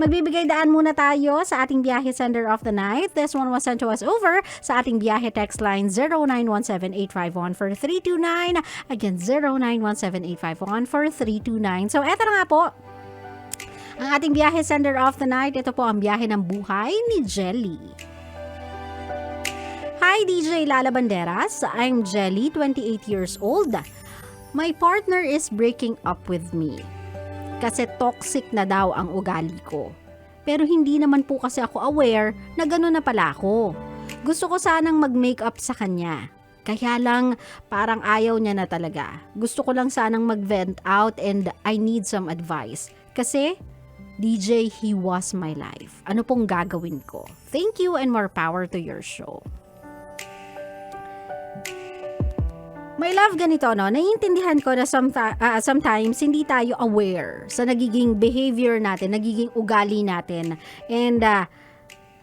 Magbibigay daan muna tayo sa ating Byahe Sender of the Night. This one was sent to us over sa ating Byahe Textline 0917-851-4329. Again, 0917-851-4329. So, eto na nga po. Ang ating Byahe Sender of the Night, ito po ang biyahe ng buhay ni Jelly. Hi, DJ Lala Banderas. I'm Jelly, 28 years old. My partner is breaking up with me. Kasi toxic na daw ang ugali ko. Pero hindi naman po kasi ako aware na gano'n na pala ako. Gusto ko sanang mag-makeup sa kanya. Kaya lang parang ayaw niya na talaga. Gusto ko lang sanang mag-vent out and I need some advice. Kasi DJ, he was my life. Ano pong gagawin ko? Thank you and more power to your show. My love, ganito, no? Naiintindihan ko na sometimes hindi tayo aware sa nagiging behavior natin, nagiging ugali natin. And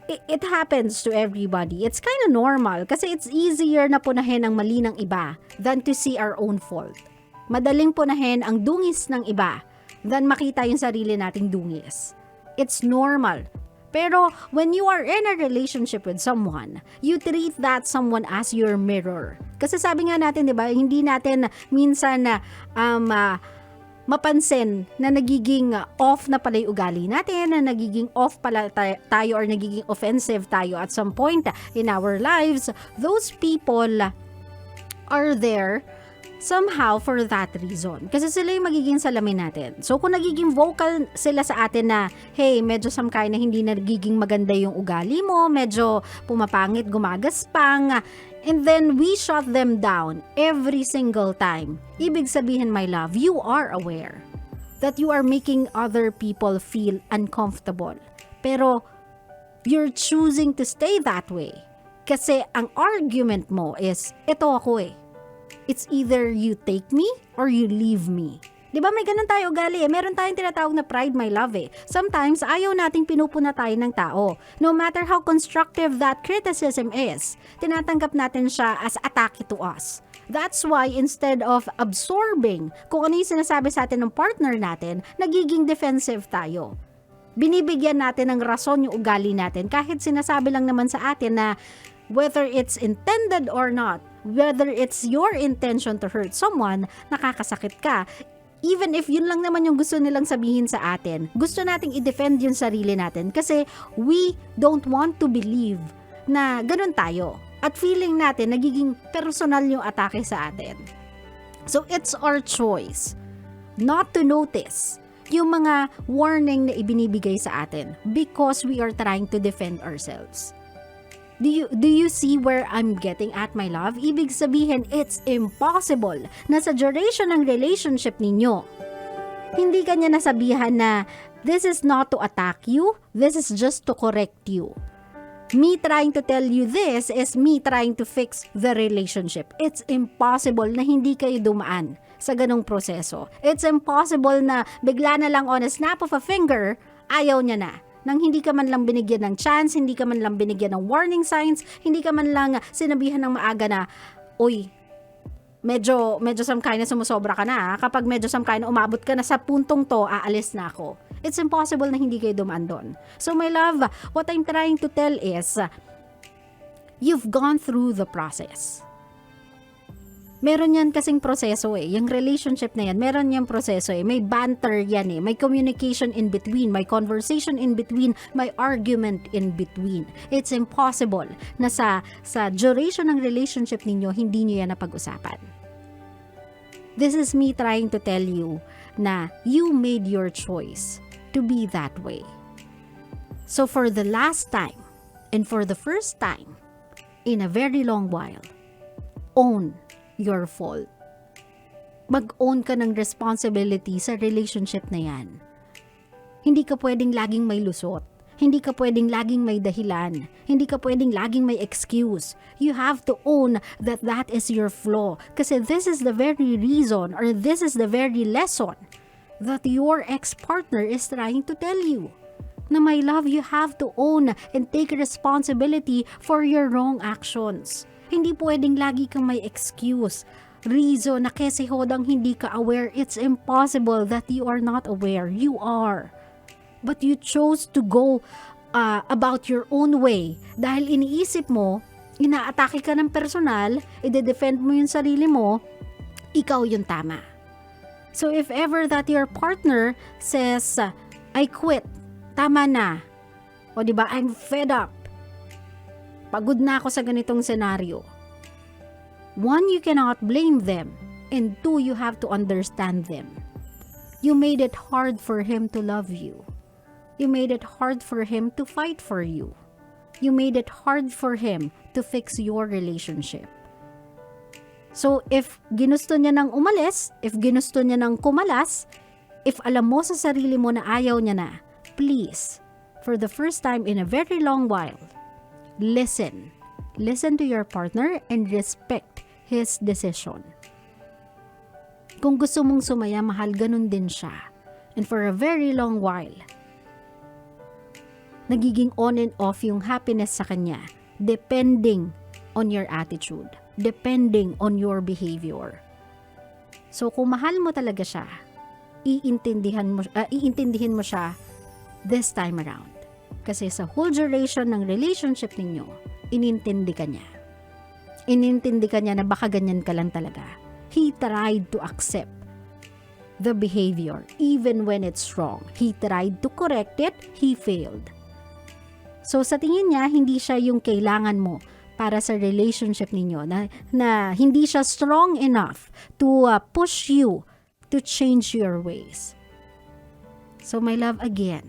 it happens to everybody. It's kind of normal kasi it's easier na punahin ang mali ng iba than to see our own fault. Madaling punahin ang dungis ng iba than makita yung sarili nating dungis. It's normal. Pero when you are in a relationship with someone, you treat that someone as your mirror. Kasi sabi nga natin, di ba, hindi natin minsan mapansin na nagiging off na pala yung ugali natin, na nagiging off pala tayo or nagiging offensive tayo at some point in our lives. Those people are there somehow for that reason. Kasi sila yung magiging salamin natin. So kung nagiging vocal sila sa atin na, hey, medyo samkay na hindi nagiging maganda yung ugali mo, medyo pumapangit, gumagaspang, and then we shut them down every single time. Ibig sabihin, my love, you are aware that you are making other people feel uncomfortable. Pero you're choosing to stay that way. Kasi ang argument mo is, ito ako eh. It's either you take me or you leave me. Di ba may ganun tayo ugali eh. Meron tayong tinatawag na pride, my love eh. Sometimes, ayaw nating pinupuna tayo ng tao. No matter how constructive that criticism is, tinatanggap natin siya as atake to us. That's why instead of absorbing kung ano yung sinasabi sa atin ng partner natin, nagiging defensive tayo. Binibigyan natin ng rason yung ugali natin kahit sinasabi lang naman sa atin na whether it's intended or not, whether it's your intention to hurt someone, nakakasakit ka. Even if yun lang naman yung gusto nilang sabihin sa atin, gusto nating i-defend yung sarili natin kasi we don't want to believe na ganun tayo. At feeling natin, nagiging personal yung atake sa atin. So it's our choice not to notice yung mga warning na ibinibigay sa atin because we are trying to defend ourselves. Do you see where I'm getting at, my love? Ibig sabihin, it's impossible na sa duration ng relationship ninyo, hindi kanya nasabihan na this is not to attack you, this is just to correct you. Me trying to tell you this is me trying to fix the relationship. It's impossible na hindi kayo dumaan sa ganong proseso. It's impossible na bigla na lang on a snap of a finger, ayaw niya na. Nang hindi ka man lang binigyan ng chance, hindi ka man lang binigyan ng warning signs, hindi ka man lang sinabihan ng maaga na, uy, medyo samkay na sumusobra ka na. Kapag medyo samkay na umabot ka na sa puntong to, aalis na ako. It's impossible na hindi kayo dumaan doon. So my love, what I'm trying to tell is, you've gone through the process. Meron yan kasing proseso eh. Yung relationship na yan, meron yan proseso eh. May banter yan eh. May communication in between. May conversation in between. May argument in between. It's impossible na sa duration ng relationship ninyo, hindi nyo yan napag-usapan. This is me trying to tell you na you made your choice to be that way. So for the last time, and for the first time, in a very long while, own your fault. Mag-own ka ng responsibility sa relationship na yan. Hindi ka pwedeng laging may lusot. Hindi ka pwedeng laging may dahilan. Hindi ka pwedeng laging may excuse. You have to own that that is your flaw. Kasi this is the very reason or this is the very lesson that your ex-partner is trying to tell you. Na my love, you have to own and take responsibility for your wrong actions. Hindi pwedeng lagi kang may excuse, reason na kasi hodang hindi ka aware. It's impossible that you are not aware. You are. But you chose to go about your own way dahil iniisip mo, inaatake ka ng personal, i-defend mo yung sarili mo, ikaw yung tama. So if ever that your partner says, I quit, tama na, o diba, I'm fed up, pagod na ako sa ganitong senaryo. One, you cannot blame them. And two, you have to understand them. You made it hard for him to love you. You made it hard for him to fight for you. You made it hard for him to fix your relationship. So if ginusto niya nang umalis, if ginusto niya nang kumalas, if alam mo sa sarili mo na ayaw niya na, please, for the first time in a very long while, listen. Listen to your partner and respect his decision. Kung gusto mong sumaya, mahal, ganun din siya. And for a very long while, nagiging on and off yung happiness sa kanya, depending on your attitude, depending on your behavior. So kung mahal mo talaga siya, iintindihin mo siya this time around. Kasi sa whole duration ng relationship ninyo, inintindi ka niya. Inintindi ka niya na baka ganyan ka lang talaga. He tried to accept the behavior even when it's wrong. He tried to correct it, he failed. So sa tingin niya, hindi siya yung kailangan mo para sa relationship ninyo, na hindi siya strong enough to push you to change your ways. So my love, again,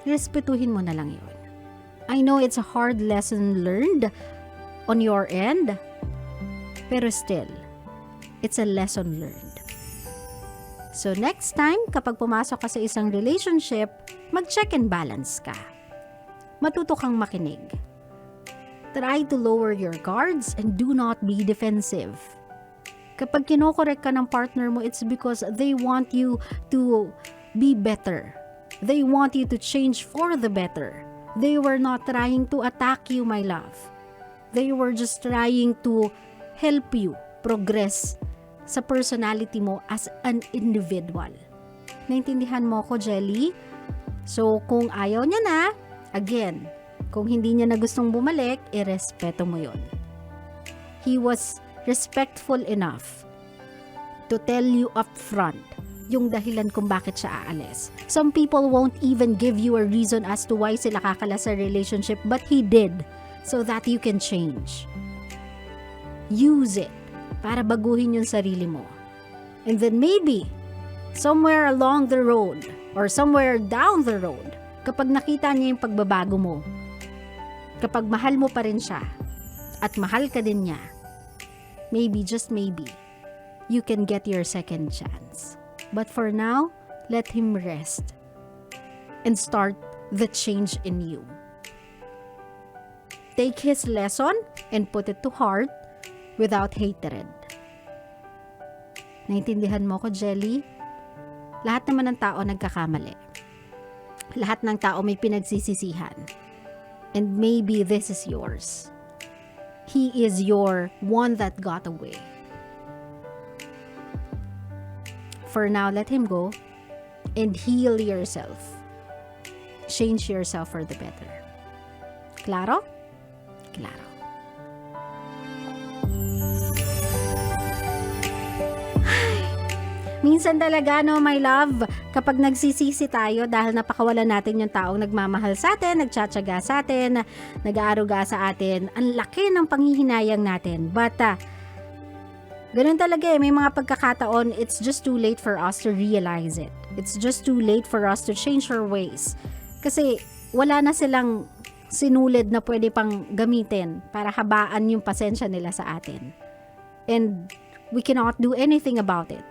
respetuhin mo na lang yun. I know it's a hard lesson learned on your end, pero still, it's a lesson learned. So next time, kapag pumasok ka sa isang relationship, mag-check and balance ka. Matuto kang makinig. Try to lower your guards and do not be defensive. Kapag kinokorek ka ng partner mo, it's because they want you to be better. They want you to change for the better. They were not trying to attack you, my love. They were just trying to help you progress sa personality mo as an individual. Naintindihan mo ko, Jelly? So, kung ayaw niya na, again, kung hindi niya na gustong bumalik, irespeto mo yon. He was respectful enough to tell you up front yung dahilan kung bakit siya aalis. Some people won't even give you a reason as to why sila kakala sa relationship, but he did, so that you can change. Use it para baguhin yung sarili mo. And then maybe, somewhere along the road, or somewhere down the road, kapag nakita niya yung pagbabago mo, kapag mahal mo pa rin siya, at mahal ka din niya, maybe, just maybe, you can get your second chance. But for now, let him rest and start the change in you. Take his lesson and put it to heart without hatred. Naintindihan mo ko, Jelly? Lahat naman ng tao nagkakamali. Lahat ng tao may pinagsisisihan. And maybe this is yours. He is your one that got away. For now, let him go and heal yourself. Change yourself for the better. Claro? Claro. Minsan talaga, no, my love, kapag nagsisisi tayo dahil napakawalan natin yung taong nagmamahal sa atin, nagtsatsaga sa atin, nag-aaruga sa atin, ang laki ng panghihinayang natin. But, ganun talaga may mga pagkakataon, it's just too late for us to realize it. It's just too late for us to change our ways. Kasi wala na silang sinulid na pwede pang gamitin para habaan yung pasensya nila sa atin. And we cannot do anything about it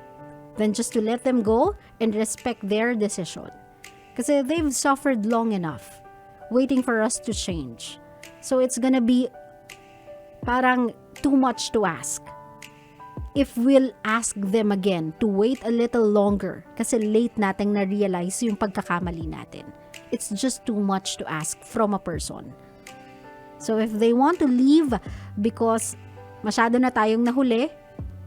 than just to let them go and respect their decision. Kasi they've suffered long enough waiting for us to change. So it's gonna be parang too much to ask if we'll ask them again to wait a little longer kasi late nating na-realize yung pagkakamali natin. It's just too much to ask from a person. So if they want to leave because masyado na tayong nahuli,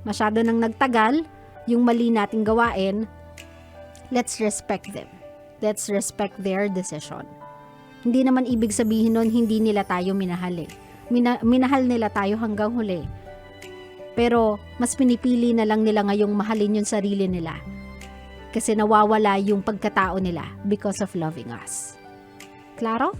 masyado nang nagtagal yung mali nating gawain, let's respect them. Let's respect their decision. Hindi naman ibig sabihin nun hindi nila tayo minahal eh. Minahal nila tayo hanggang huli. Pero mas pinipili na lang nila ngayong mahalin yung sarili nila. Kasi nawawala yung pagkatao nila because of loving us. Klaro?